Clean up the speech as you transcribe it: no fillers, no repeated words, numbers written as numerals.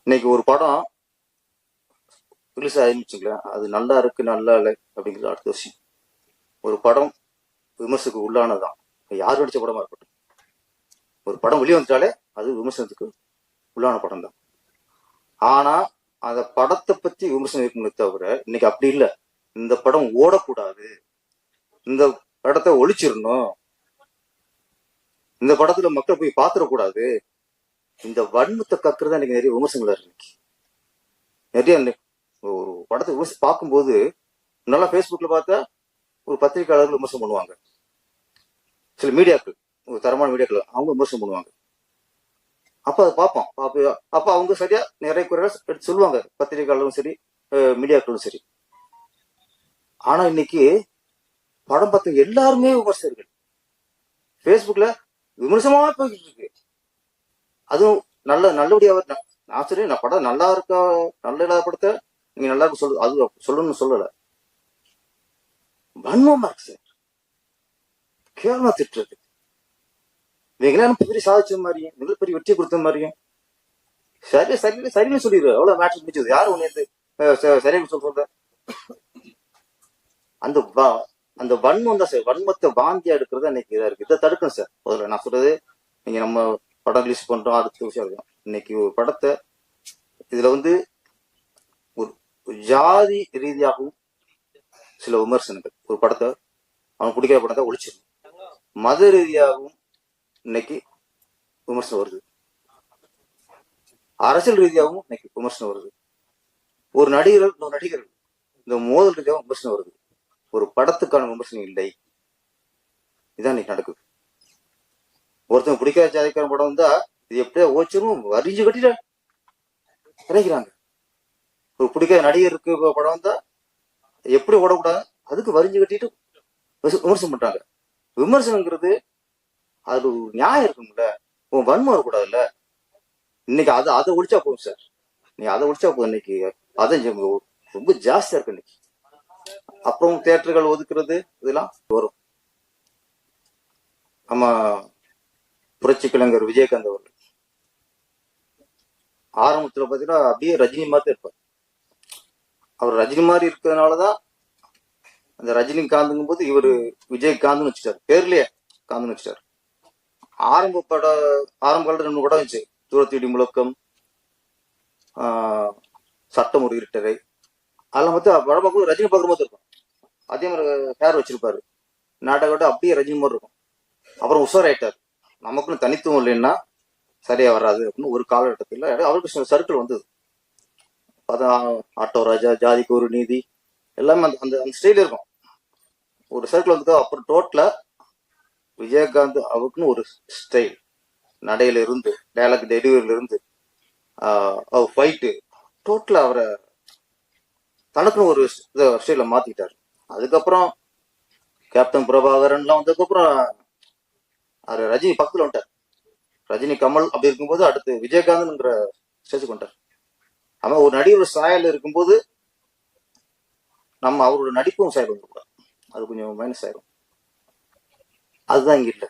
இன்னைக்கு ஒரு படம் ரிலீஸ் ஆயிருந்துச்சுங்களேன், அது நல்லா இருக்கு நல்லா இல்லை அப்படிங்கிறது அடுத்த விஷயம். ஒரு படம் விமர்சனத்துக்கு உள்ளானதான், யார் நடிச்ச படமா இருக்கட்டும். ஒரு படம் வெளியே வந்துட்டாலே அது விமர்சனத்துக்கு உள்ளான படம் தான். ஆனா அந்த படத்தை பத்தி விமர்சனம் இருக்குமே தவிர இன்னைக்கு அப்படி இல்லை. இந்த படம் ஓடக்கூடாது, இந்த படத்தை ஒழிச்சிடணும், இந்த படத்துல மக்கள் போய் பாத்திரக்கூடாது, இந்த வன்மத்தை கக்குறதா இன்னைக்கு நிறைய விமர்சனங்கள் இருக்கு. நிறைய ஒரு படத்தை விமர்சனம் பார்க்கும்போது நல்லா ஃபேஸ்புக்ல பார்த்தா ஒரு பத்திரிகையாளர்கள் விமர்சனம் பண்ணுவாங்க, சில மீடியாக்கள், ஒரு தரமான மீடியாக்கள் அவங்க விமர்சனம் பண்ணுவாங்க. அப்ப அதை பார்ப்போம். அப்ப அவங்க சரியா நிறைய குறைகள் எடுத்து சொல்லுவாங்க, பத்திரிகையாளரும் சரி மீடியாக்களும் சரி. ஆனா இன்னைக்கு படம் பார்த்த எல்லாருமே விமர்சகர்கள், ஃபேஸ்புக்ல விமர்சனமா போய்கிட்டு இருக்கு. அதுவும் நல்லபடியா நான் சரி, நான் படம் நல்லா இருக்கா நல்ல இல்லாத படத்தை நீங்க நல்லா இருக்கு சொல்லு, அது சொல்லணும்னு சொல்லல. வன்மமா இருக்கு சார், கேவலமா திட்டுறது. இவங்களாம் பெரிய சாதிச்ச மாதிரியும் மிகப்பெரிய வெற்றி கொடுத்த மாதிரியும் சரி சரி சரின்னு சொல்லிடுற. எவ்வளவு மேட்ச் முடிச்சது யாரு உன்னை சரியா சொல்ற? அந்த அந்த வன்மம் தான் சார், வன்மத்தை வாந்தியா எடுக்கிறது அன்னைக்கு இதா இருக்கு. இதை தடுக்கணும் சார். முதல்ல நான் சொல்றது, நீங்க நம்ம படம் ரிலீஸ் பண்றோம், அடுத்த விஷயம் இருக்கும். இன்னைக்கு ஒரு படத்தை இதுல ஒரு ஜாதி ரீதியாகவும் சில விமர்சனங்கள், ஒரு படத்தை அவன் பிடிக்கிற படத்தை ஒழிச்சிடும். மத ரீதியாகவும் இன்னைக்கு விமர்சனம் வருது, அரசியல் ரீதியாகவும் இன்னைக்கு விமர்சனம் வருது, ஒரு நடிகர்கள் இந்த மோதல் ரீதியாகவும் விமர்சனம் வருது. ஒரு படத்துக்கான விமர்சனம் இல்லை. இதான் இன்னைக்கு நடக்குது. ஒருத்தவங்க பிடிக்காத ஜாதிக்கான படம் வந்தா இது எப்படியா ஓச்சிரும் வரிஞ்சு கட்டிட கிடைக்கிறாங்க. ஒரு பிடிக்காத நடிகருக்கு படம் வந்தா எப்படி ஓடக்கூடாது அதுக்கு வரிஞ்சு கட்டிட்டு விமர்சனம் பண்றாங்க. விமர்சனங்கிறது அது நியாயம் இருக்கும்ல, உன் வன்மம் வரக்கூடாதுல்ல. இன்னைக்கு அதை ஒழிச்சா போதும் சார். நீ அதை ஒழிச்சா போதும். இன்னைக்கு அதான் ரொம்ப ஜாஸ்தியா இருக்கு இன்னைக்கு. அப்புறம் தியேட்டர்கள் ஒதுக்குறது இதெல்லாம் வரும். நம்ம புரட்சி கலைஞர் விஜயகாந்த் அவர்கள் ஆரம்பத்துல பாத்தீங்கன்னா அப்படியே ரஜினி மாதிரி தான் இருப்பார். அவர் ரஜினி மாதிரி இருக்கிறதுனாலதான் அந்த ரஜினிகாந்துங்கும் போது இவரு விஜயகாந்த்னு வச்சுட்டாரு, பேர்லயே காந்துன்னு வச்சுட்டாரு. ஆரம்ப காலத்துல 2 படம் இருந்துச்சு, தூரத்தீடி முழக்கம், சட்டம் ஒரு இருட்டரை. அதெல்லாம் பார்த்து படம் பார்க்கும்போது ரஜினி பார்க்குற மாதிரி இருக்கும். அதே மாதிரி ஹேர் வச்சிருப்பாரு, நாடகம் அப்படியே ரஜினி மாதிரி இருக்கும். அப்புறம் உஷாராயிட்டார், நமக்குன்னு தனித்துவம் இல்லைன்னா சரியா வராது அப்படின்னு ஒரு காலகட்டத்தில் அவருக்கு சர்க்கிள் வந்தது. அதான் ஆட்டோ ராஜா, ஜாதிக்கு ஒரு நீதி, எல்லாமே அந்த அந்த ஸ்டைல இருக்கும். ஒரு சர்க்கிள் வந்து அப்புறம் டோட்டலா விஜயகாந்த் அவருக்குன்னு ஒரு ஸ்டைல், நடையில இருந்து டைலாக் டெலிவரியில இருந்து அவர் ஃபைட்டு, டோட்டலா அவரை தனக்குன்னு ஒரு ஸ்டைல மாத்திட்டாரு. அதுக்கப்புறம் கேப்டன் பிரபாகரன்லாம் வந்ததுக்கப்புறம் அவர் ரஜினி பக்கத்துல வந்துட்டார். ரஜினி கமல் அப்படி இருக்கும்போது அடுத்து விஜயகாந்த்ங்கிற ஸ்டேஜுக்கு வந்துட்டார். ஆனா ஒரு நடிகர் சாயல் இருக்கும்போது நம்ம அவரோட நடிப்பும் சாயல் வந்துக்கூடாது, அது கொஞ்சம் மைனஸ் ஆயிரும். அதுதான் இங்க இல்லை.